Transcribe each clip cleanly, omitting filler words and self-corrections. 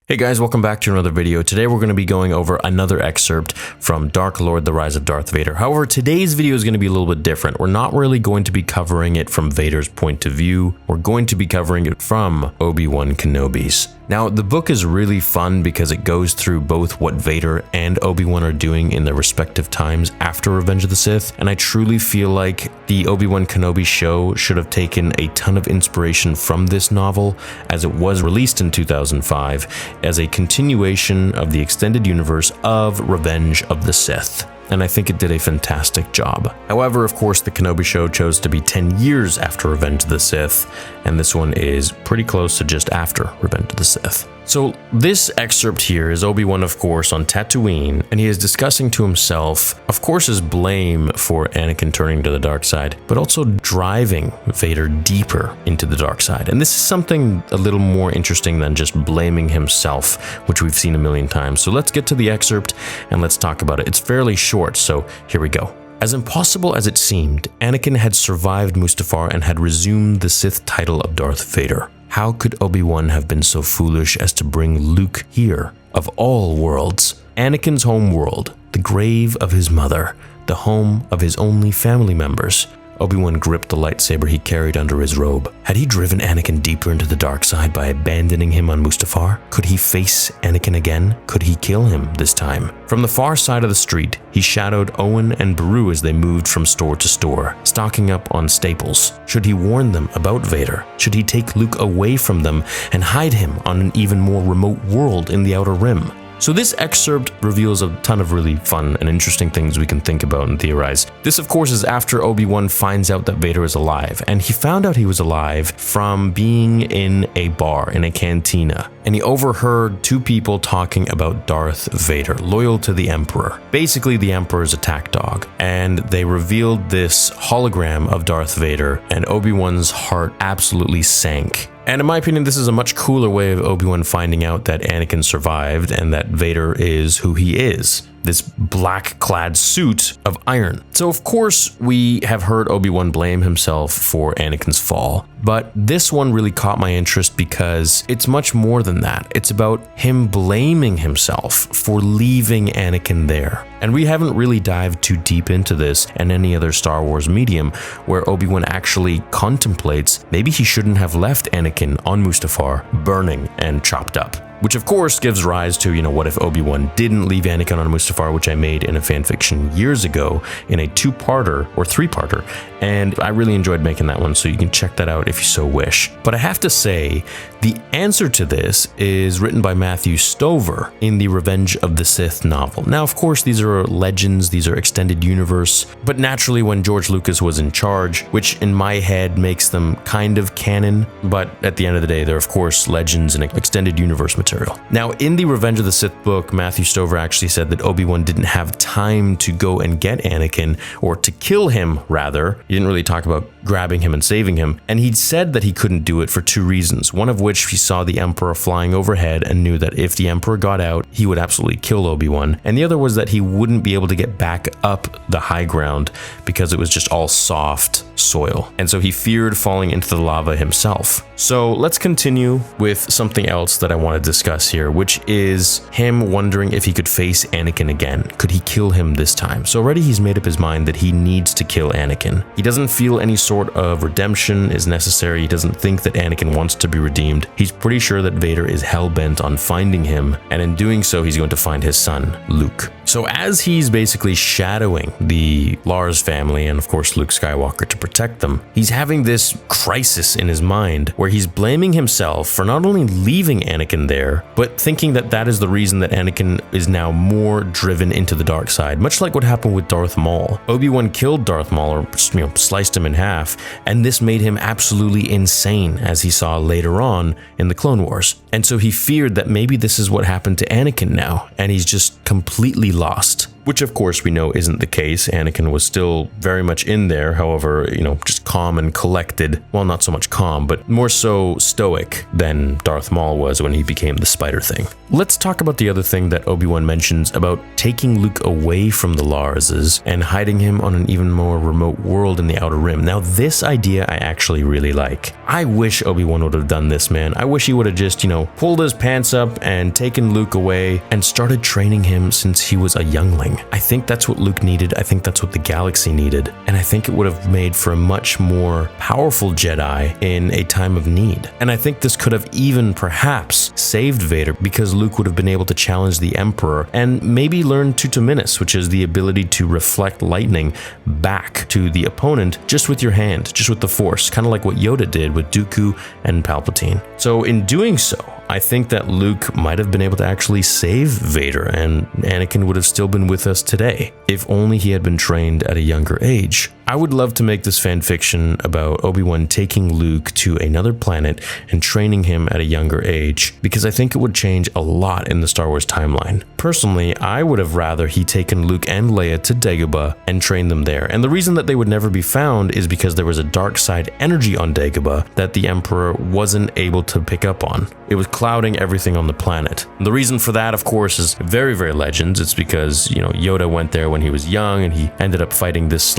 Hey guys, welcome back to another video. Today we're going to be going over another excerpt from Dark Lord: The Rise of Darth Vader. However, today's video is going to be a little bit different. We're not really going to be covering it from Vader's point of view. We're going to be covering it from Obi-Wan Kenobi's. Now, the book is really fun because it goes through both what Vader and Obi-Wan are doing in their respective times after Revenge of the Sith, and I truly feel like the Obi-Wan Kenobi show should have taken a ton of inspiration from this novel, as it was released in 2005 as a continuation of the extended universe of Revenge of the Sith. And I think it did a fantastic job. However, of course, the Kenobi show chose to be 10 years after Revenge of the Sith, and this one is pretty close to just after Revenge of the Sith. So this excerpt here is Obi-Wan, of course, on Tatooine, and he is discussing to himself, of course, his blame for Anakin turning to the dark side, but also driving Vader deeper into the dark side. And this is something a little more interesting than just blaming himself, which we've seen a million times. So let's get to the excerpt and let's talk about it. It's fairly short, so here we go. As impossible as it seemed, Anakin had survived Mustafar and had resumed the Sith title of Darth Vader. How could Obi-Wan have been so foolish as to bring Luke here, of all worlds? Anakin's home world, the grave of his mother, the home of his only family members. Obi-Wan gripped the lightsaber he carried under his robe. Had he driven Anakin deeper into the dark side by abandoning him on Mustafar? Could he face Anakin again? Could he kill him this time? From the far side of the street, he shadowed Owen and Beru as they moved from store to store, stocking up on staples. Should he warn them about Vader? Should he take Luke away from them and hide him on an even more remote world in the Outer Rim? So this excerpt reveals a ton of really fun and interesting things we can think about and theorize. This, of course, is after Obi-Wan finds out that Vader is alive, and he found out he was alive from being in a bar, in a cantina, and he overheard two people talking about Darth Vader, loyal to the Emperor, basically the Emperor's attack dog, and they revealed this hologram of Darth Vader, and Obi-Wan's heart absolutely sank. And in my opinion, this is a much cooler way of Obi-Wan finding out that Anakin survived and that Vader is who he is. This black-clad suit of iron. So of course, we have heard Obi-Wan blame himself for Anakin's fall, but this one really caught my interest because it's much more than that. It's about him blaming himself for leaving Anakin there. And we haven't really dived too deep into this in any other Star Wars medium where Obi-Wan actually contemplates maybe he shouldn't have left Anakin on Mustafar burning and chopped up. Which of course gives rise to, what if Obi-Wan didn't leave Anakin on Mustafar, which I made in a fanfiction years ago in a two-parter or three-parter, and I really enjoyed making that one, so you can check that out if you so wish. But I have to say, the answer to this is written by Matthew Stover in the Revenge of the Sith novel. Now, of course, these are legends, these are extended universe, but naturally when George Lucas was in charge, which in my head makes them kind of canon, but at the end of the day, they're of course legends and extended universe material. Now, in the Revenge of the Sith book, Matthew Stover actually said that Obi-Wan didn't have time to go and get Anakin, or to kill him, rather. He didn't really talk about grabbing him and saving him, and he'd said that he couldn't do it for two reasons. One of which, he saw the Emperor flying overhead and knew that if the Emperor got out, he would absolutely kill Obi-Wan, and the other was that he wouldn't be able to get back up the high ground because it was just all soft soil, and so he feared falling into the lava himself. So let's continue with something else that I want to discuss here, which is him wondering if he could face Anakin again. Could he kill him this time? So already he's made up his mind that he needs to kill Anakin. He doesn't feel any sort of redemption is necessary. He doesn't think that Anakin wants to be redeemed. He's pretty sure that Vader is hell-bent on finding him, and in doing so, he's going to find his son, Luke. So as he's basically shadowing the Lars family and of course Luke Skywalker to protect them, he's having this crisis in his mind where he's blaming himself for not only leaving Anakin there, but thinking that that is the reason that Anakin is now more driven into the dark side, much like what happened with Darth Maul. Obi-Wan killed Darth Maul, or sliced him in half, and this made him absolutely insane, as he saw later on in the Clone Wars. And so he feared that maybe this is what happened to Anakin now, and he's just completely lost. which of course we know isn't the case. Anakin was still very much in there, however, just calm and collected. Well, not so much calm, but more so stoic than Darth Maul was when he became the spider thing. Let's talk about the other thing that Obi-Wan mentions about taking Luke away from the Larses and hiding him on an even more remote world in the Outer Rim. Now, this idea I actually really like. I wish Obi-Wan would have done this, man. I wish he would have just, pulled his pants up and taken Luke away and started training him since he was a youngling. I think that's what Luke needed. I think that's what the galaxy needed. And I think it would have made for a much more powerful Jedi in a time of need. And I think this could have even perhaps saved Vader, because Luke would have been able to challenge the Emperor and maybe learn Tutaminis, which is the ability to reflect lightning back to the opponent just with your hand, just with the Force, kind of like what Yoda did with Dooku and Palpatine. So in doing so, I think that Luke might have been able to actually save Vader, and Anakin would have still been with us today, if only he had been trained at a younger age. I would love to make this fan fiction about Obi-Wan taking Luke to another planet and training him at a younger age, because I think it would change a lot in the Star Wars timeline. Personally, I would have rather he taken Luke and Leia to Dagobah and trained them there, and the reason that they would never be found is because there was a dark side energy on Dagobah that the Emperor wasn't able to pick up on. It was clouding everything on the planet. And the reason for that, of course, is very, very legends. It's because, Yoda went there when he was young and he ended up fighting this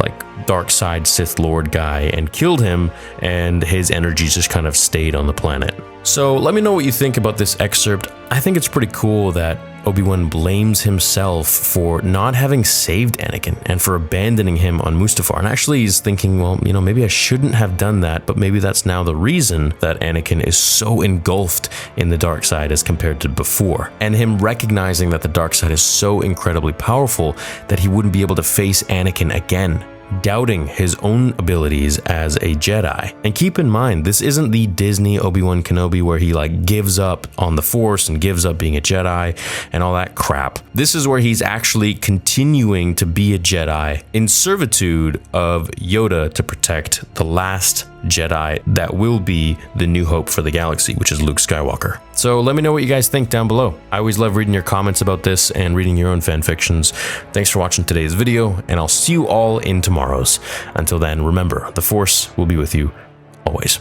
dark side Sith Lord guy and killed him, and his energy just kind of stayed on the planet. So let me know what you think about this excerpt. I think it's pretty cool that Obi-Wan blames himself for not having saved Anakin and for abandoning him on Mustafar. And actually he's thinking, well, maybe I shouldn't have done that, but maybe that's now the reason that Anakin is so engulfed in the dark side as compared to before. And him recognizing that the dark side is so incredibly powerful that he wouldn't be able to face Anakin again, doubting his own abilities as a Jedi. And keep in mind, this isn't the Disney Obi-Wan Kenobi where he gives up on the Force and gives up being a Jedi and all that crap. This is where he's actually continuing to be a Jedi in servitude of Yoda to protect the last Jedi that will be the new hope for the galaxy, which is Luke Skywalker. So let me know what you guys think down below. I always love reading your comments about this and reading your own fan fictions. Thanks for watching today's video, and I'll see you all in tomorrow's. Until then, remember, the Force will be with you always.